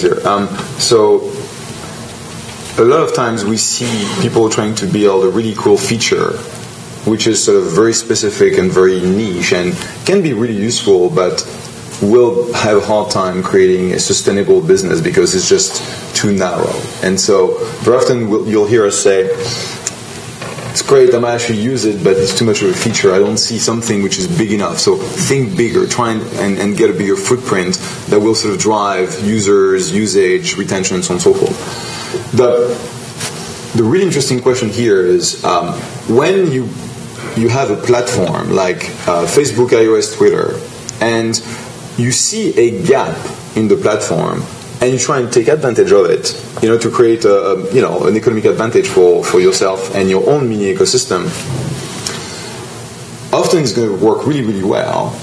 here. So a lot of times we see people trying to build a really cool feature, which is sort of very specific and very niche and can be really useful, but will have a hard time creating a sustainable business because it's just too narrow. And so very often you'll hear us say, it's great, I might actually use it, but it's too much of a feature. I don't see something which is big enough. So think bigger, try and get a bigger footprint that will sort of drive users, usage, retention, and so on and so forth. The really interesting question here is when you have a platform like Facebook, iOS, Twitter, and you see a gap in the platform, and you try and take advantage of it, to create an economic advantage for yourself and your own mini ecosystem. Often it's going to work really, really well,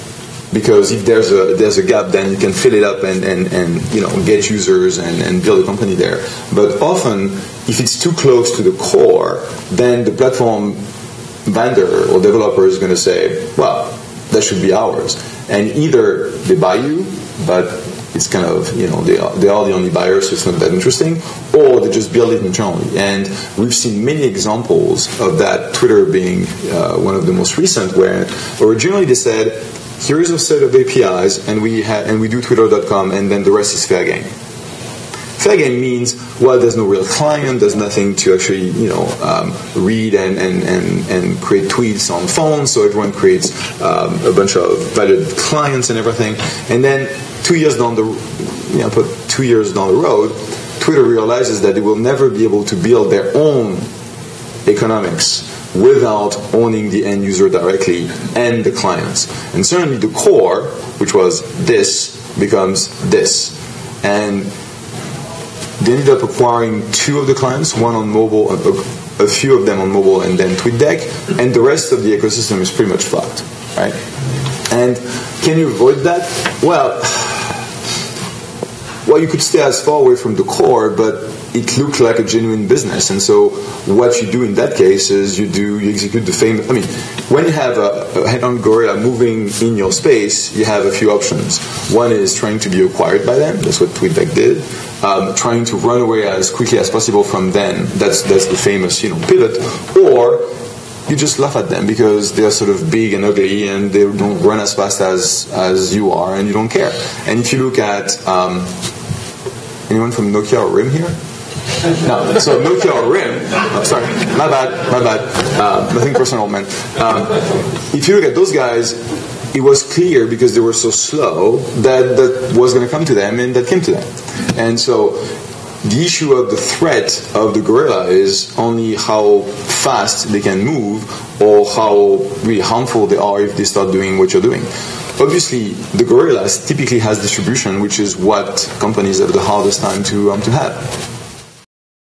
because if there's a gap, then you can fill it up and get users and build a company there. But often, if it's too close to the core, then the platform vendor or developer is going to say, well, that should be ours. And either they buy you, but it's kind of, they are the only buyers, so it's not that interesting, or they just build it internally. And we've seen many examples of that, Twitter being one of the most recent, where originally they said, here is a set of APIs, and we do Twitter.com, and then the rest is fair game. Fair game means, well, there's no real client, there's nothing to actually, read and create tweets on phones, so everyone creates a bunch of valid clients and everything. And then 2 years down the road, Twitter realizes that they will never be able to build their own economics without owning the end user directly and the clients. And certainly the core, which was this, becomes this. And they ended up acquiring 2 of the clients, one on mobile, a few of them on mobile, and then TweetDeck, and the rest of the ecosystem is pretty much fucked, right? And can you avoid that? Well, you could stay as far away from the core, but it looked like a genuine business. And so what you do in that case is you execute the famous, when you have a head-on gorilla moving in your space, you have a few options. One is trying to be acquired by them. That's what TweetDeck did. Trying to run away as quickly as possible from them. That's the famous, pivot. Or you just laugh at them because they're sort of big and ugly and they don't run as fast as you are, and you don't care. And if you look at anyone from Nokia or RIM here? No, so Nokia or RIM, sorry, my bad, nothing personal, man. If you look at those guys, it was clear because they were so slow that was going to come to them, and that came to them. And so the issue of the threat of the gorilla is only how fast they can move or how really harmful they are if they start doing what you're doing. Obviously, the gorillas typically has distribution, which is what companies have the hardest time to have.